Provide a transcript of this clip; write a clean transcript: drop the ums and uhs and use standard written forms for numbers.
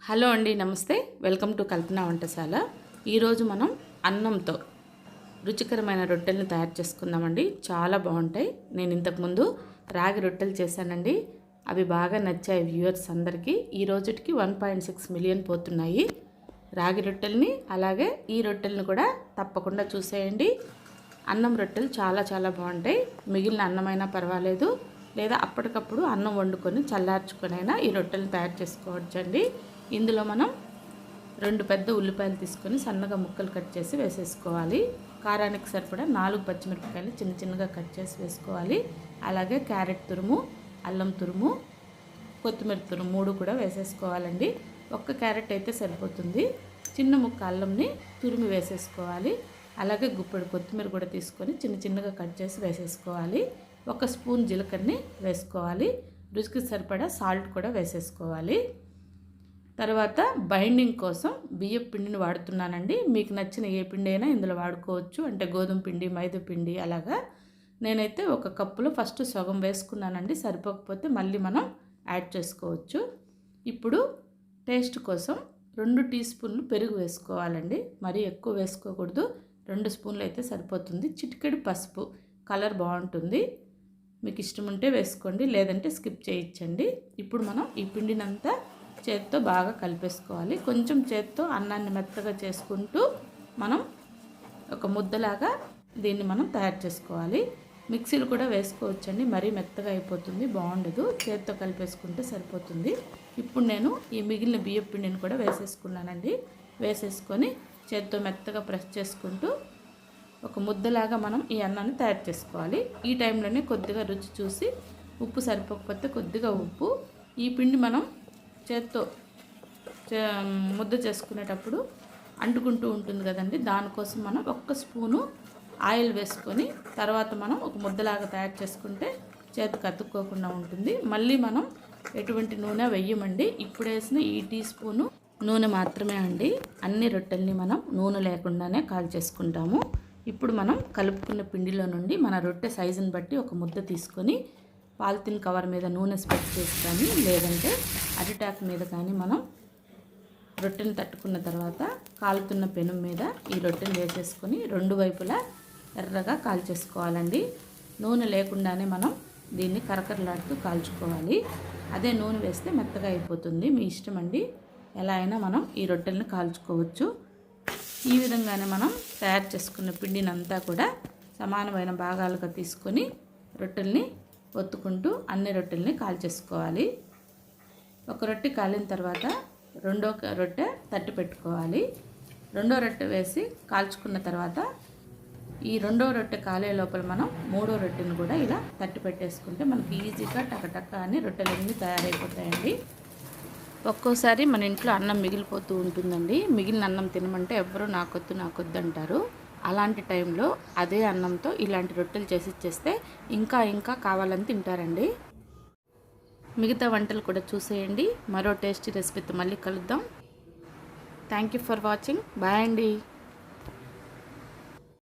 Hello అండి, నమస్తే. Welcome to కల్పన వంటశాల. ఈరోజు మనం అన్నంతో రుచికరమైన రొట్టెలను తయారు చేసుకుందామండి. చాలా బాగుంటాయి. నేను ఇంతకుముందు రాగి రొట్టెలు చేశానండి. అవి బాగా నచ్చాయి వ్యూవర్స్ అందరికీ. ఈ రోజుకి 1.6 మిలియన్ పోతున్నాయి రాగి రొట్టెల్ని. అలాగే ఈ రొట్టెలను కూడా తప్పకుండా చూసేయండి. అన్నం రొట్టెలు చాలా చాలా బాగుంటాయి. మిగిలిన అన్నమైనా పర్వాలేదు, లేదా అప్పటికప్పుడు అన్నం వండుకొని చల్లార్చుకొనైనా ఈ రొట్టెలను తయారు చేసుకోవచ్చండి. ఇందులో మనం 2 పెద్ద ఉల్లిపాయలు తీసుకొని సన్నగా ముక్కలు కట్ చేసి వేసేసుకోవాలి. కారానికి సరిపడా 4 పచ్చిమిరపకాయలు చిన్న చిన్నగా కట్ చేసి వేసుకోవాలి. అలాగే క్యారెట్ తురుము, అల్లం తురుము, కొత్తిమీర తురుము 3 కూడా వేసేసుకోవాలండి. ఒక్క క్యారెట్ అయితే సరిపోతుంది. చిన్న ముక్క అల్లంని తురిమి వేసేసుకోవాలి. అలాగే గుప్పెడు కొత్తిమీర కూడా తీసుకొని చిన్న చిన్నగా కట్ చేసి వేసేసుకోవాలి. 1 స్పూన్ జీలకర్రని వేసుకోవాలి. రుచికి సరిపడా సాల్ట్ కూడా వేసేసుకోవాలి. తర్వాత బైండింగ్ కోసం బియ్యం పిండిని వాడుతున్నానండి. మీకు నచ్చిన ఏ పిండి అయినా ఇందులో వాడుకోవచ్చు. అంటే గోధుమ పిండి, మైదా పిండి అలాగా. నేనైతే 1 కప్పులో ఫస్ట్ సగం వేసుకున్నానండి. సరిపోకపోతే మళ్ళీ మనం యాడ్ చేసుకోవచ్చు. ఇప్పుడు టేస్ట్ కోసం 2 టీ స్పూన్లు పెరుగు వేసుకోవాలండి. మరీ ఎక్కువ వేసుకోకూడదు. 2 స్పూన్లు అయితే సరిపోతుంది. చిటికెడు పసుపు, కలర్ బాగుంటుంది. మీకు ఇష్టం ఉంటే వేసుకోండి, లేదంటే స్కిప్ చేయించండి. ఇప్పుడు మనం ఈ పిండినంతా చేత్తో బాగా కలిపేసుకోవాలి. కొంచెం చేత్తో అన్నాన్ని మెత్తగా చేసుకుంటూ మనం ఒక ముద్దలాగా దీన్ని మనం తయారు చేసుకోవాలి. మిక్సీలు కూడా వేసుకోవచ్చండి. మరీ మెత్తగా అయిపోతుంది, బాగుండదు. చేత్తో కలిపేసుకుంటే సరిపోతుంది. ఇప్పుడు నేను ఈ మిగిలిన బియ్యం పిండిని కూడా వేసేసుకున్నానండి. వేసేసుకొని చేత్తో మెత్తగా ప్రెస్ చేసుకుంటూ ఒక ముద్దలాగా మనం ఈ అన్నాన్ని తయారు చేసుకోవాలి. ఈ టైంలోనే కొద్దిగా రుచి చూసి ఉప్పు సరిపోకపోతే కొద్దిగా ఉప్పు. ఈ పిండి మనం చేత్తో ముద్ద చేసుకునేటప్పుడు అంటుకుంటూ ఉంటుంది కదండి, దానికోసం మనం 1 స్పూను ఆయిల్ వేసుకొని తర్వాత మనం ఒక ముద్దలాగా తయారు చేసుకుంటే చేతికి అతుక్కోకుండా ఉంటుంది. మళ్ళీ మనం ఎటువంటి నూనె వేయమండి. ఇప్పుడు వేసిన ఈ టీ స్పూను నూనె మాత్రమే అండి. అన్ని రొట్టెల్ని మనం నూనె లేకుండానే కాల్చేసుకుంటాము. ఇప్పుడు మనం కలుపుకున్న పిండిలో నుండి మన రొట్టె సైజుని బట్టి ఒక ముద్ద తీసుకొని పాలిథిన్ కవర్ మీద నూనె స్ప్రెడ్ చేసి కానీ, లేదంటే అరిటాకు మీద కానీ మనం రొట్టెని తట్టుకున్న తర్వాత కాలుతున్న పెనం మీద ఈ రొట్టెని వేసేసుకొని 2 వైపులా ఎర్రగా కాల్చేసుకోవాలండి. నూనె లేకుండానే మనం దీన్ని కరకరలాడుతూ కాల్చుకోవాలి. అదే నూనె వేస్తే మెత్తగా అయిపోతుంది. మీ ఇష్టం అండి, ఎలా అయినా మనం ఈ రొట్టెలను కాల్చుకోవచ్చు. ఈ విధంగానే మనం తయారు చేసుకున్న పిండిని అంతా కూడా సమానమైన భాగాలుగా తీసుకొని రొట్టెల్ని ఒత్తుకుంటూ అన్ని రొట్టెల్ని కాల్చేసుకోవాలి. ఒక రొట్టె కాలిన తర్వాత రెండో రొట్టె తట్టి పెట్టుకోవాలి. రెండో రొట్టె వేసి కాల్చుకున్న తర్వాత ఈ రెండో రొట్టె కాలే లోపల మనం మూడో రొట్టెను కూడా ఇలా తట్టి పెట్టేసుకుంటే మనకి ఈజీగా టకటక అని రొట్టెలన్నీ తయారైపోతాయండి. ఒక్కోసారి మన ఇంట్లో అన్నం మిగిలిపోతూ ఉంటుందండి. మిగిలిన అన్నం తినమంటే ఎవ్వరూ నాకొద్దు అంటారు. అలాంటి టైంలో అదే అన్నంతో ఇలాంటి రొట్టెలు చేసి ఇచ్చేస్తే ఇంకా కావాలని తింటారండి. మిగతా వంటలు కూడా చూసేయండి. మరో టేస్టీ రెసిపీతో మళ్ళీ కలుద్దాం. Thank you for watching. Bye అండి.